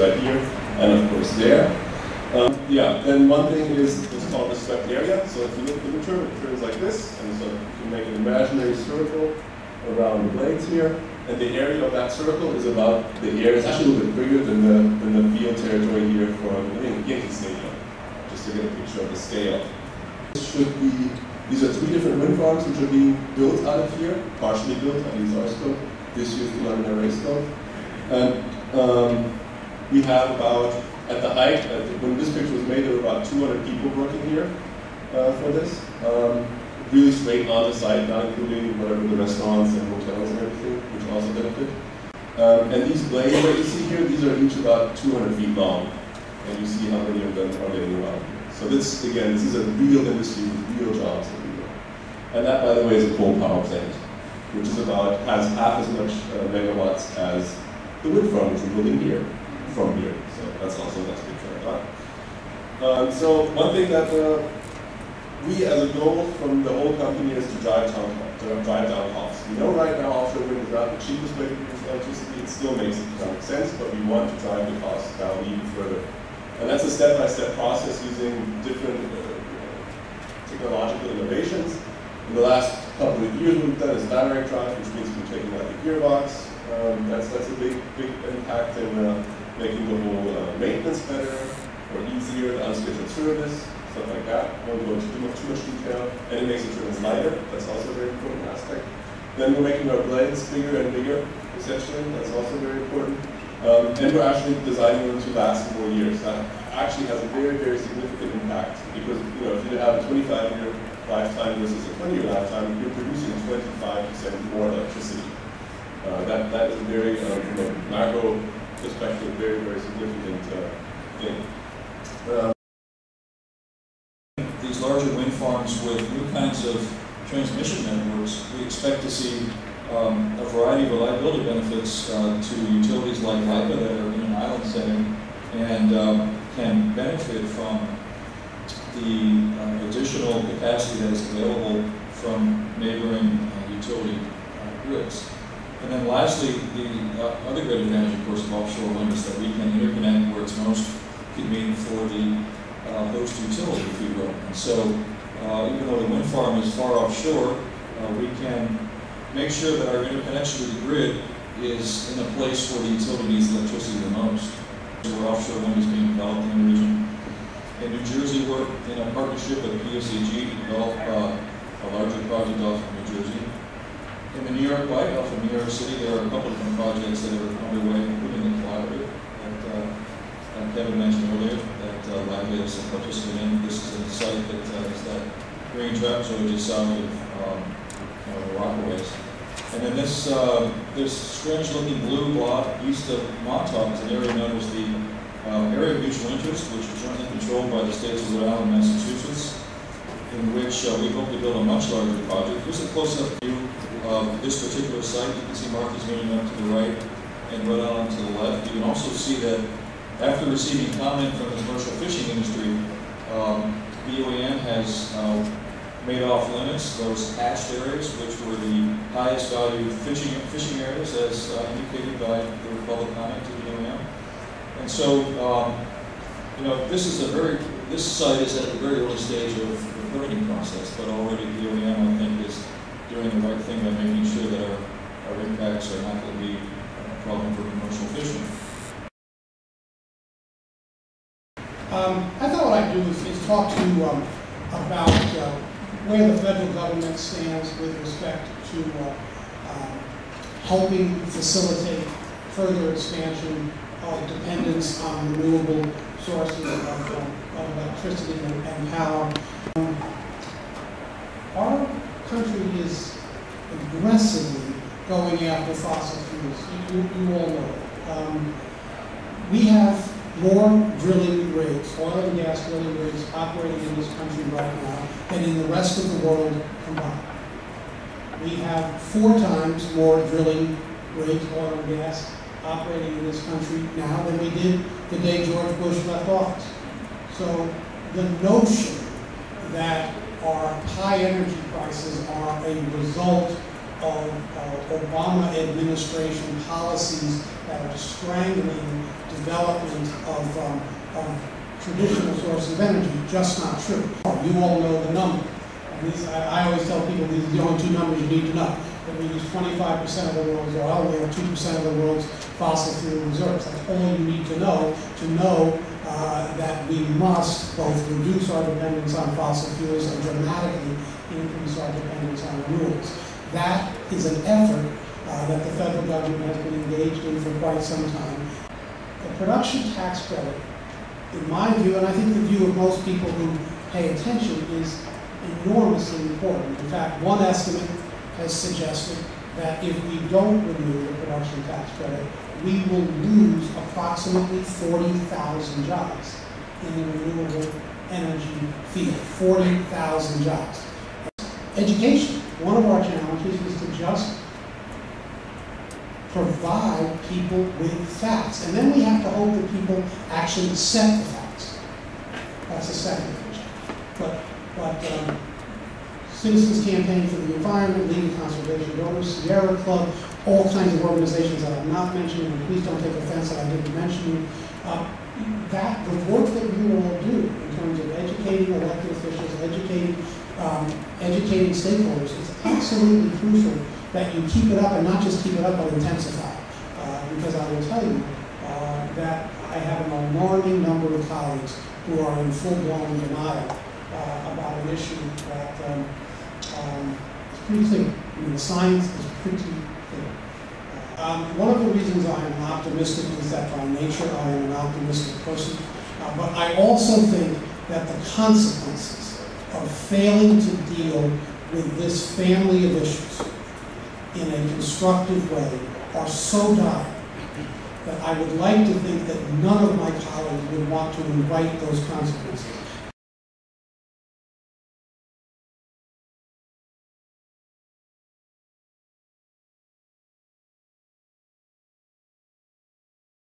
right here, and of course there. Yeah, then one thing is what's called the swept area. So if you look at the return, it turns like this, and so you can make an imaginary circle around the blades here. And the area of that circle is about the area. It's actually a little bit bigger than the field territory here for the Yankee Stadium. Just to get a picture of the scale. These are 3 different wind farms which are being built out of here, partially built, at least our scope. This year's preliminary scope. And we have about, at the height, when this picture was made, there were about 200 people working here for this. Really straight on the site, not including whatever the restaurants and hotels and everything, which also benefit. And these blades that you see here, these are each about 200 feet long. And you see how many of them are getting around here. So this, again, this is a real industry with real jobs everywhere. And that, by the way, is a coal power plant, which is has half as much megawatts as the wind farm which we're building here, from here. So that's also a nice picture of that. So one thing that we, as a goal from the whole company, is to drive down costs. We know right now offshore wind is not the cheapest way to produce electricity. It still makes economic sense, but we want to drive the costs down even further. And that's a step-by-step process using different technological innovations. In the last couple of years, what we've done is battery drive, which means we're taking out the gearbox. That's a big impact in making the whole maintenance better or easier, the unscheduled service. Stuff like that. I won't go into too much detail. And it makes the turbines lighter. That's also a very important aspect. Then we're making our blades bigger and bigger, essentially. That's also very important. And we're actually designing them to last more years. That actually has a very, very significant impact because if you have a 25-year lifetime versus a 20-year lifetime, you're producing 25% more electricity. That is a very, from a macro perspective, very, very significant thing. These larger wind farms with new kinds of transmission networks, we expect to see a variety of reliability benefits to utilities like LIPA that are in an island setting and can benefit from the additional capacity that is available from neighboring utility grids. And then lastly, the other great advantage, of course, of offshore wind is that we can interconnect where it's most convenient for the host utility, if you will. And so, even though the wind farm is far offshore, we can make sure that our interconnection to the grid is in a place where the utility needs electricity the most. Where offshore wind is being developed in the region. In New Jersey, we're in a partnership with PSEG to develop a larger project off of New Jersey. In the New York Bight, off of New York City, there are a couple of different projects that are underway, including the collaborative that Kevin mentioned earlier, that LIPA is a participant in. This is a site that is that green trapezoid just south of the Rockaways. And then this strange-looking blue blob east of Montauk is an area known as the Area of Mutual Interest, which is jointly controlled by the states of Rhode Island and Massachusetts, in which we hope to build a much larger project. Here's a close-up view of this particular site. You can see Martha's Vineyard up to the right and Rhode Island to the left. You can also see that after receiving comment from the commercial fishing industry, BOEM has made off limits those hatched areas, which were the highest value fishing areas, as indicated by the public comment to the BOEM. And so, this site is at a very early stage of the permitting process, but already BOEM, I think, is doing the right thing by making sure that our impacts are not going to be a problem for commercial fishing. I thought what I'd do is talk to you about where the federal government stands with respect to helping facilitate further expansion of dependence on renewable sources of electricity and power. Our country is aggressively going after fossil fuels. You all know it. We have more drilling rigs, oil and gas drilling rigs, operating in this country right now than in the rest of the world combined. We have 4 times more drilling rigs, oil and gas, operating in this country now than we did the day George Bush left office. So the notion that our high energy prices are a result of Obama administration policies that are strangling development of traditional sources of energy. Just not true. You all know the number. And these, I always tell people these are the only two numbers you need to know. That we use 25% of the world's oil, we have 2% of the world's fossil fuel reserves. That's all you need to know that we must both reduce our dependence on fossil fuels and dramatically increase our dependence on renewables. That is an effort that the federal government has been engaged in for quite some time. The production tax credit, in my view, and I think the view of most people who pay attention, is enormously important. In fact, one estimate has suggested that if we don't renew the production tax credit, we will lose approximately 40,000 jobs in the renewable energy field. 40,000 jobs. Education. One of our challenges is to just provide people with facts. And then we have to hope that people actually accept the facts. That's the second issue. But Citizens Campaign for the Environment, League of Conservation Donors, Sierra Club, all kinds of organizations that I'm not mentioning, and please don't take offense that I didn't mention you. That the work that you all do in terms of educating elected officials, educating stakeholders, is absolutely crucial that you keep it up, and not just keep it up, but intensify. Because I will tell you that I have an alarming number of colleagues who are in full-blown denial about an issue that is pretty clear. I mean, the science is pretty clear. One of the reasons I am optimistic is that by nature I am an optimistic person. But I also think that the consequences of failing to deal with this family of issues in a constructive way are so dire that I would like to think that none of my colleagues would want to invite those consequences.